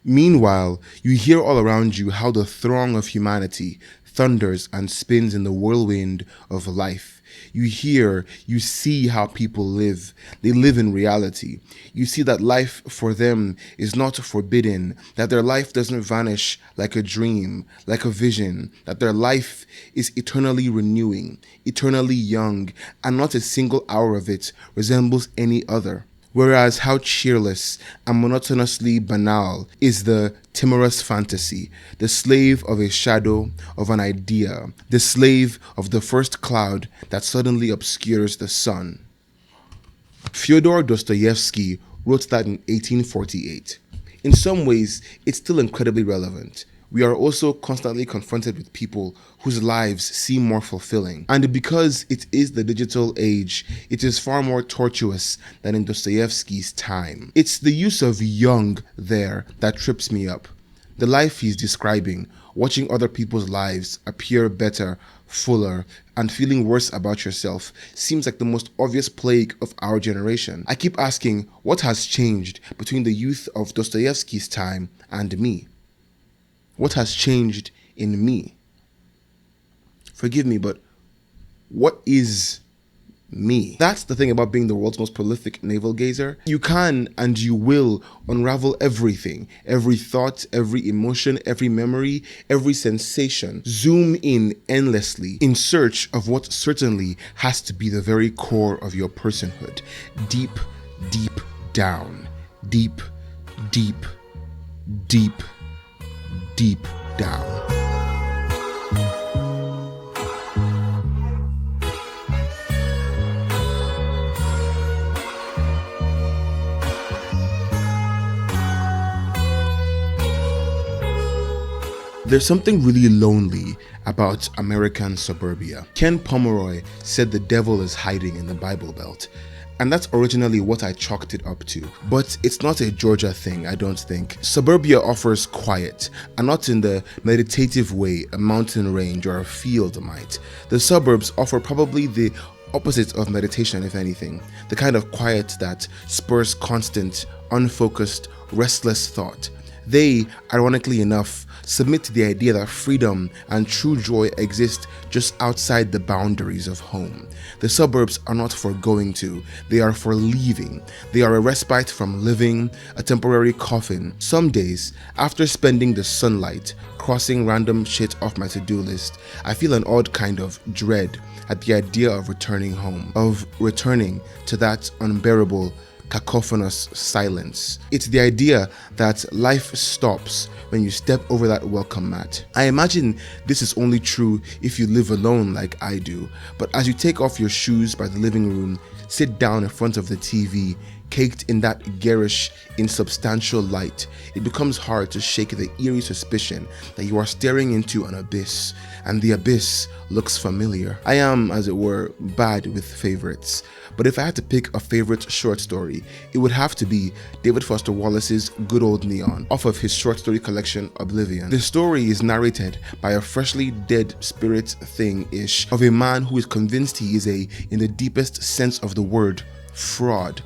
Meanwhile, you hear all around you how the throng of humanity thunders and spins in the whirlwind of life. You hear, you see how people live. They live in reality. You see that life for them is not forbidden, that their life doesn't vanish like a dream, like a vision, that their life is eternally renewing, eternally young, and not a single hour of it resembles any other. Whereas how cheerless and monotonously banal is the timorous fantasy, the slave of a shadow, of an idea, the slave of the first cloud that suddenly obscures the sun. Fyodor Dostoyevsky wrote that in 1848. In some ways, it's still incredibly relevant. We are also constantly confronted with people whose lives seem more fulfilling. And because it is the digital age, it is far more tortuous than in Dostoyevsky's time. It's the use of young there that trips me up. The life he's describing, watching other people's lives appear better, fuller, and feeling worse about yourself seems like the most obvious plague of our generation. I keep asking, what has changed between the youth of Dostoyevsky's time and me? What has changed in me? Forgive me, but what is me? That's the thing about being the world's most prolific navel gazer. You can and you will unravel everything, every thought, every emotion, every memory, every sensation. Zoom in endlessly in search of what certainly has to be the very core of your personhood. Deep, deep down. Deep, deep, deep, deep down. There's something really lonely about American suburbia. Ken Pomeroy said the devil is hiding in the Bible Belt. And that's originally what I chalked it up to. But it's not a Georgia thing, I don't think. Suburbia offers quiet, and not in the meditative way a mountain range or a field might. The suburbs offer probably the opposite of meditation, if anything. The kind of quiet that spurs constant, unfocused, restless thought. They, ironically enough, submit to the idea that freedom and true joy exist just outside the boundaries of home. The suburbs are not for going to, they are for leaving. They are a respite from living, a temporary coffin. Some days, after spending the sunlight crossing random shit off my to-do list, I feel an odd kind of dread at the idea of returning home, of returning to that unbearable cacophonous silence. It's the idea that life stops when you step over that welcome mat. I imagine this is only true if you live alone like I do, but as you take off your shoes by the living room, sit down in front of the TV, caked in that garish, insubstantial light, it becomes hard to shake the eerie suspicion that you are staring into an abyss, and the abyss looks familiar. I am, as it were, bad with favorites, but if I had to pick a favorite short story, it would have to be David Foster Wallace's Good Old Neon, off of his short story collection Oblivion. The story is narrated by a freshly dead spirit thing-ish of a man who is convinced he is in the deepest sense of the word, fraud.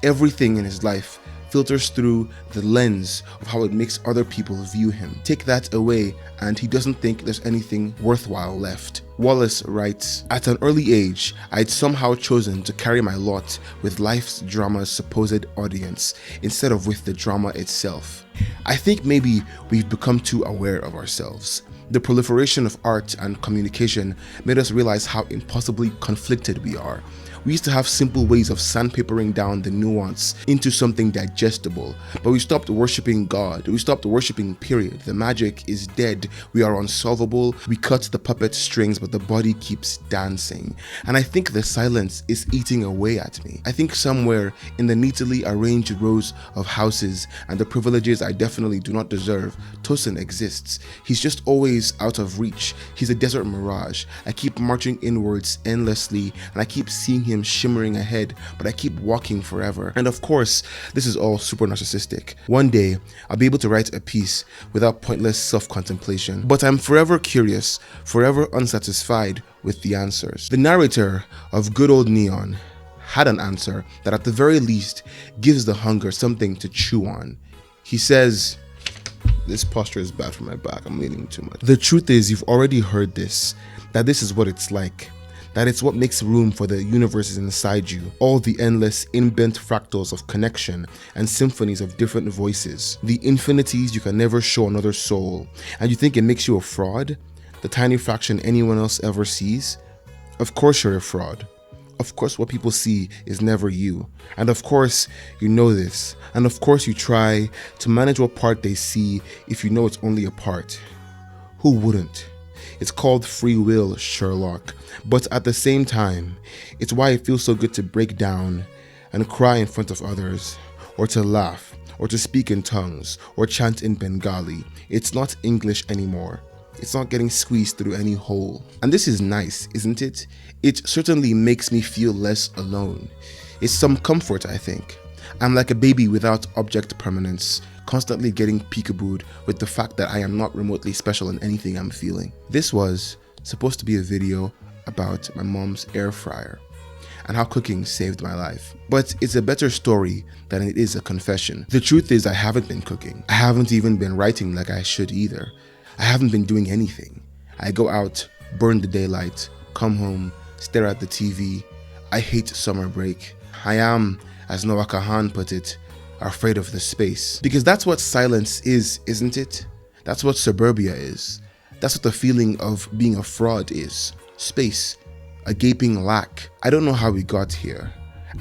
Everything in his life filters through the lens of how it makes other people view him. Take that away and he doesn't think there's anything worthwhile left. Wallace writes, "At an early age, I'd somehow chosen to carry my lot with life's drama's supposed audience instead of with the drama itself. I think maybe we've become too aware of ourselves. The proliferation of art and communication made us realize how impossibly conflicted we are. We used to have simple ways of sandpapering down the nuance into something digestible, but we stopped worshiping God. We stopped worshiping, period. The magic is dead. We are unsolvable. We cut the puppet strings, but the body keeps dancing. And I think the silence is eating away at me. I think somewhere in the neatly arranged rows of houses and the privileges I definitely do not deserve, Tosin exists. He's just always out of reach. He's a desert mirage. I keep marching inwards endlessly, and I keep seeing him shimmering ahead, but I keep walking forever. And of course, this is all super narcissistic. One day, I'll be able to write a piece without pointless self-contemplation, but I'm forever curious, forever unsatisfied with the answers." The narrator of Good Old Neon had an answer that at the very least gives the hunger something to chew on. He says, This posture is bad for my back. I'm leaning too much. The truth is, you've already heard this, that this is what it's like. That it's what makes room for the universes inside you, all the endless inbent fractals of connection and symphonies of different voices, the infinities you can never show another soul, and you think it makes you a fraud? The tiny fraction anyone else ever sees? Of course you're a fraud. Of course what people see is never you. And of course you know this. And of course you try to manage what part they see if you know it's only a part. Who wouldn't? It's called free will, Sherlock. But at the same time, it's why it feels so good to break down and cry in front of others, or to laugh, or to speak in tongues, or chant in Bengali. It's not English anymore. It's not getting squeezed through any hole. And this is nice, isn't it? It certainly makes me feel less alone. It's some comfort, I think. I'm like a baby without object permanence, constantly getting peekabooed with the fact that I am not remotely special in anything I'm feeling. This was supposed to be a video about my mom's air fryer and how cooking saved my life. But it's a better story than it is a confession. The truth is I haven't been cooking. I haven't even been writing like I should either. I haven't been doing anything. I go out, burn the daylight, come home, stare at the TV. I hate summer break. I am, as Noah Kahan put it, afraid of the space. Because that's what silence is, isn't it? That's what suburbia is. That's what the feeling of being a fraud is. Space. A gaping lack. I don't know how we got here.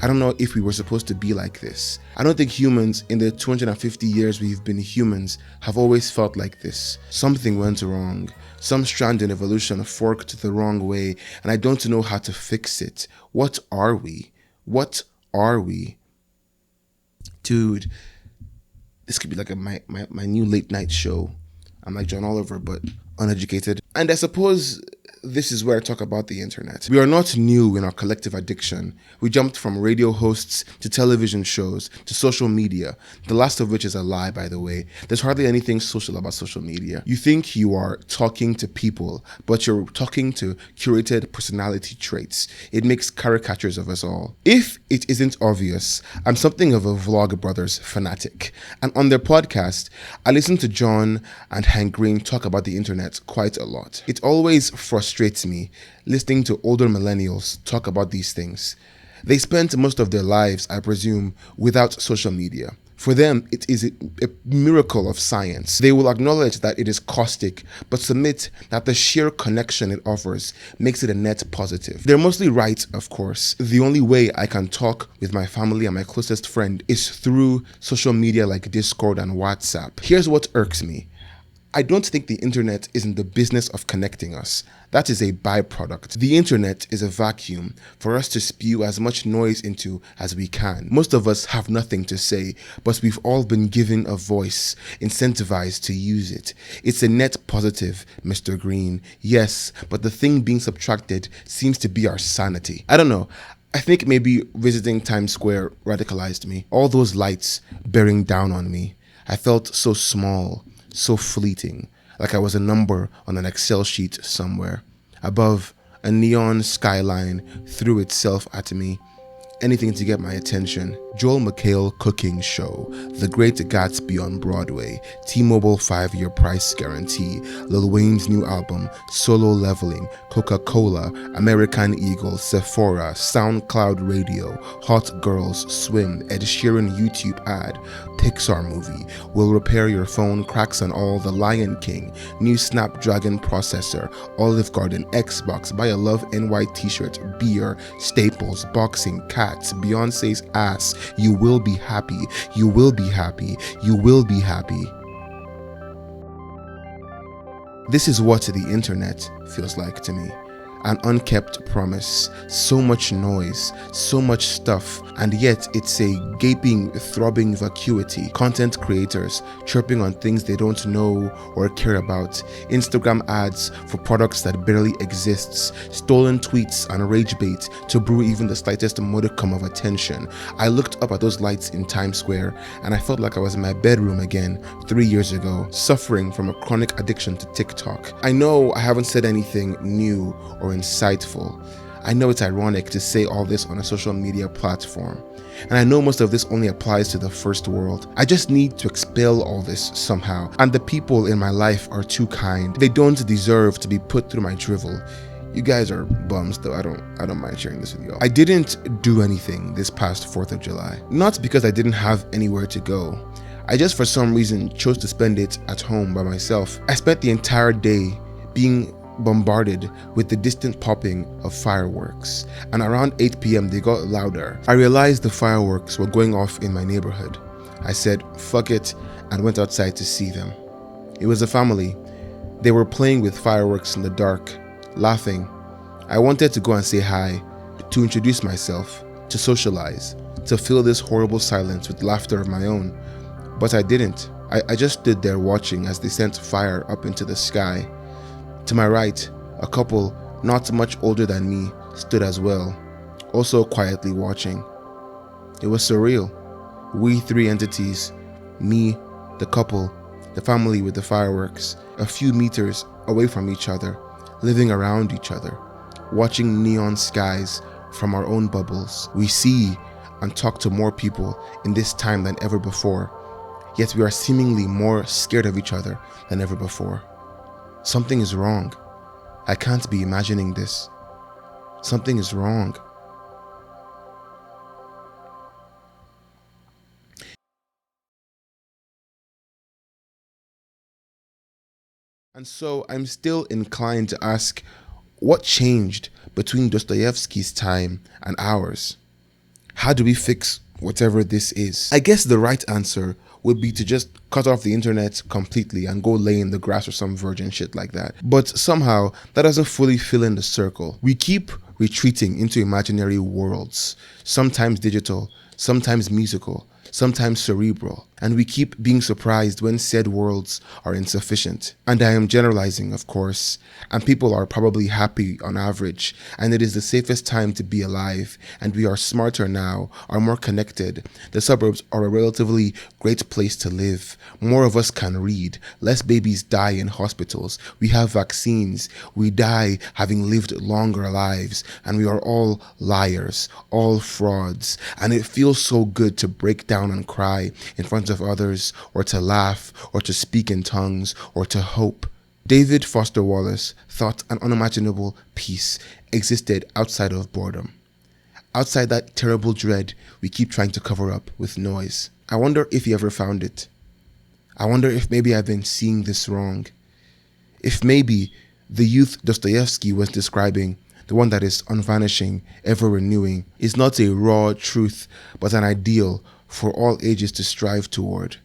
I don't know if we were supposed to be like this. I don't think humans in the 250 years we've been humans have always felt like this. Something went wrong. Some strand in evolution forked the wrong way, and I don't know how to fix it. What are we? What are we? Dude, this could be like my new late night show. I'm like John Oliver, but uneducated. And I suppose this is where I talk about the internet. We are not new in our collective addiction. We jumped from radio hosts to television shows to social media, the last of which is a lie, by the way. There's hardly anything social about social media. You think you are talking to people, but you're talking to curated personality traits. It makes caricatures of us all. If it isn't obvious, I'm something of a Vlog Brothers fanatic. And on their podcast, I listen to John and Hank Green talk about the internet quite a lot. It always frustrates me listening to older millennials talk about these things. They spent most of their lives, I presume, without social media. For them, it is a miracle of science. They will acknowledge that it is caustic, but submit that the sheer connection it offers makes it a net positive. They're mostly right, of course. The only way I can talk with my family and my closest friend is through social media like Discord and WhatsApp. Here's what irks me. I don't think the internet is in the business of connecting us. That is a byproduct. The internet is a vacuum for us to spew as much noise into as we can. Most of us have nothing to say, but we've all been given a voice, incentivized to use it. It's a net positive, Mr. Green. Yes, but the thing being subtracted seems to be our sanity. I don't know. I think maybe visiting Times Square radicalized me. All those lights bearing down on me. I felt so small. So fleeting, like I was a number on an Excel sheet somewhere. Above, a neon skyline threw itself at me. Anything to get my attention. Joel McHale cooking show, The Great Gatsby on Broadway, T-Mobile 5-year price guarantee, Lil Wayne's new album, Solo Leveling, Coca-Cola, American Eagle, Sephora, SoundCloud Radio, Hot Girls Swim, Ed Sheeran YouTube ad, Pixar movie, will repair your phone, cracks and all, The Lion King, new Snapdragon processor, Olive Garden, Xbox, buy a Love NY t-shirt, beer, Staples, boxing, cats, Beyonce's ass. You will be happy. You will be happy. You will be happy. This is what the internet feels like to me. An unkept promise, so much noise, so much stuff, and yet it's a gaping, throbbing vacuity. Content creators chirping on things they don't know or care about, Instagram ads for products that barely exists, stolen tweets and rage bait to brew even the slightest modicum of attention. I looked up at those lights in Times Square and I felt like I was in my bedroom again 3 years ago, suffering from a chronic addiction to TikTok. I know I haven't said anything new or insightful. I know it's ironic to say all this on a social media platform, and I know most of this only applies to the first world. I just need to expel all this somehow, and the people in my life are too kind. They don't deserve to be put through my drivel. You guys are bums though, I don't mind sharing this with y'all. I didn't do anything this past 4th of July. Not because I didn't have anywhere to go. I just for some reason chose to spend it at home by myself. I spent the entire day being bombarded with the distant popping of fireworks, and around 8 p.m. they got louder. I realized the fireworks were going off in my neighborhood. I said, fuck it, and went outside to see them. It was a family. They were playing with fireworks in the dark, laughing. I wanted to go and say hi, to introduce myself, to socialize, to fill this horrible silence with laughter of my own, but I didn't. I just stood there watching as they sent fire up into the sky. To my right, a couple not much older than me stood as well, also quietly watching. It was surreal. We three entities, me, the couple, the family with the fireworks, a few meters away from each other, living around each other, watching neon skies from our own bubbles. We see and talk to more people in this time than ever before, yet we are seemingly more scared of each other than ever before. Something is wrong. I can't be imagining this. Something is wrong. And so I'm still inclined to ask, what changed between Dostoyevsky's time and ours? How do we fix whatever this is? I guess the right answer would be to just cut off the internet completely and go lay in the grass or some virgin shit like that. But somehow, that doesn't fully fill in the circle. We keep retreating into imaginary worlds, sometimes digital, sometimes musical, sometimes cerebral, and we keep being surprised when said worlds are insufficient. And I am generalizing, of course, and people are probably happy on average, and it is the safest time to be alive, and we are smarter now, are more connected. The suburbs are a relatively great place to live. More of us can read, less babies die in hospitals, we have vaccines, we die having lived longer lives, and we are all liars, all frauds, and it feels so good to break down and cry in front of others, or to laugh, or to speak in tongues, or to hope. David Foster Wallace thought an unimaginable peace existed outside of boredom, outside that terrible dread we keep trying to cover up with noise. I wonder if he ever found it. I wonder if maybe I've been seeing this wrong. If maybe the youth Dostoyevsky was describing, the one that is unvanishing, ever renewing, is not a raw truth, but an ideal for all ages to strive toward,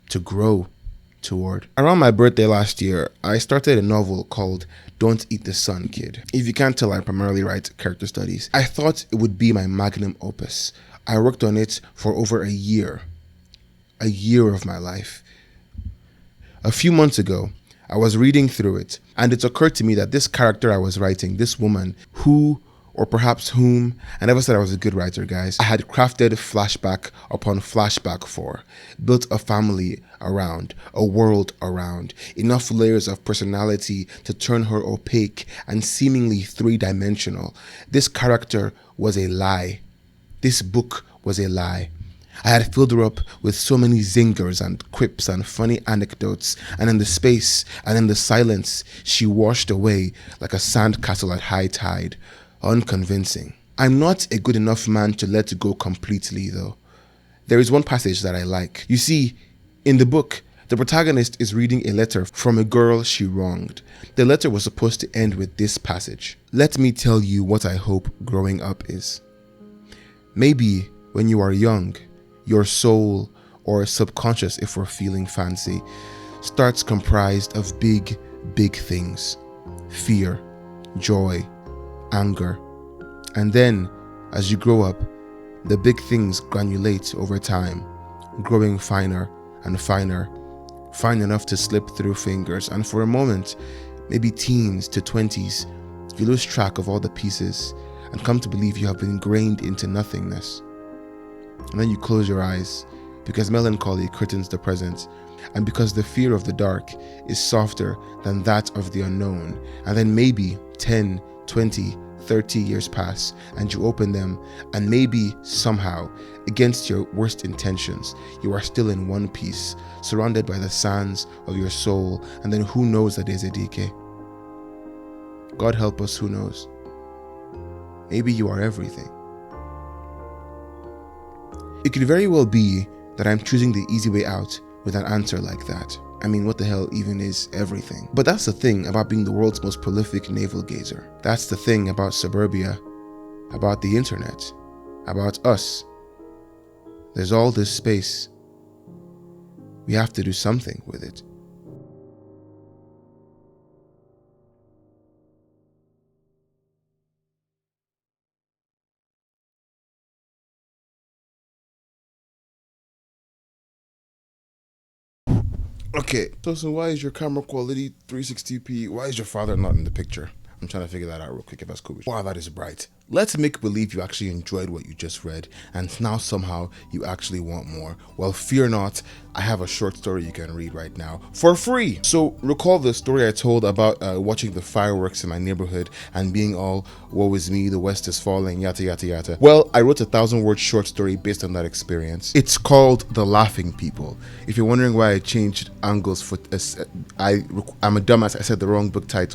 to grow toward. Around my birthday last year, I started a novel called Don't Eat the Sun, Kid. If you can't tell, I primarily write character studies. I thought it would be my magnum opus. I worked on it for over a year of my life. A few months ago, I was reading through it, and it occurred to me that this character I was writing, this woman, who, or perhaps whom, I never said I was a good writer, guys, I had crafted flashback upon flashback for, built a family around, a world around, enough layers of personality to turn her opaque and seemingly three-dimensional. This character was a lie. This book was a lie. I had filled her up with so many zingers and quips and funny anecdotes, and in the space and in the silence, she washed away like a sandcastle at high tide. Unconvincing. I'm not a good enough man to let go completely, though. There is one passage that I like. You see, in the book, the protagonist is reading a letter from a girl she wronged. The letter was supposed to end with this passage. Let me tell you what I hope growing up is. Maybe when you are young, your soul, or subconscious if we're feeling fancy, starts comprised of big, big things. Fear, joy, anger. And then, as you grow up, the big things granulate over time, growing finer and finer, fine enough to slip through fingers, and for a moment, maybe teens to 20s, you lose track of all the pieces and come to believe you have been grained into nothingness. And then you close your eyes, because melancholy curtains the present, and because the fear of the dark is softer than that of the unknown. And then maybe 10, 20, 30 years pass and you open them, and maybe somehow, against your worst intentions, you are still in one piece, surrounded by the sands of your soul, and then who knows that there's a decay? God help us, who knows? Maybe you are everything. It could very well be that I'm choosing the easy way out with an answer like that. I mean, what the hell even is everything? But that's the thing about being the world's most prolific navel gazer. That's the thing about suburbia, about the internet, about us. There's all this space. We have to do something with it. Okay, so why is your camera quality 360p? Why is your father not in the picture? I'm trying to figure that out real quick if that's cool. Wow, that is bright. Let's make believe you actually enjoyed what you just read, and now somehow you actually want more. Well, fear not, I have a short story you can read right now for free. So recall the story I told about watching the fireworks in my neighborhood and being all, woe is me, the West is falling, yada yada yada. Well, I wrote a 1,000-word short story based on that experience. It's called The Laughing People. If you're wondering why I changed angles for I'm a dumbass, I said the wrong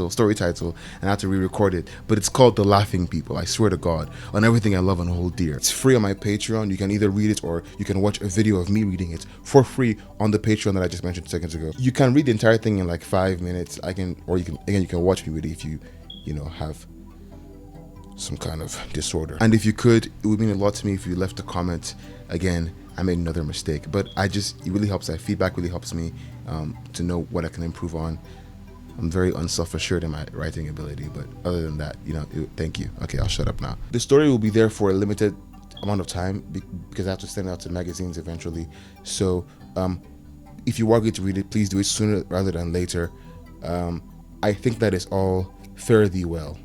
story title, and I had to re-record it, but it's called The Laughing People. I swear to God, on everything I love and hold dear. It's free on my Patreon. You can either read it or you can watch a video of me reading it for free on the Patreon that I just mentioned seconds ago. You can read the entire thing in like 5 minutes. You can watch me read it if you have some kind of disorder. And if you could, it would mean a lot to me if you left a comment. Again, I made another mistake, but it really helps. That feedback really helps me to know what I can improve on. I'm very unself-assured in my writing ability, but other than that, thank you. Okay, I'll shut up now. The story will be there for a limited amount of time because I have to send it out to magazines eventually. So if you are going to read it, please do it sooner rather than later. I think that is all. Fare thee well.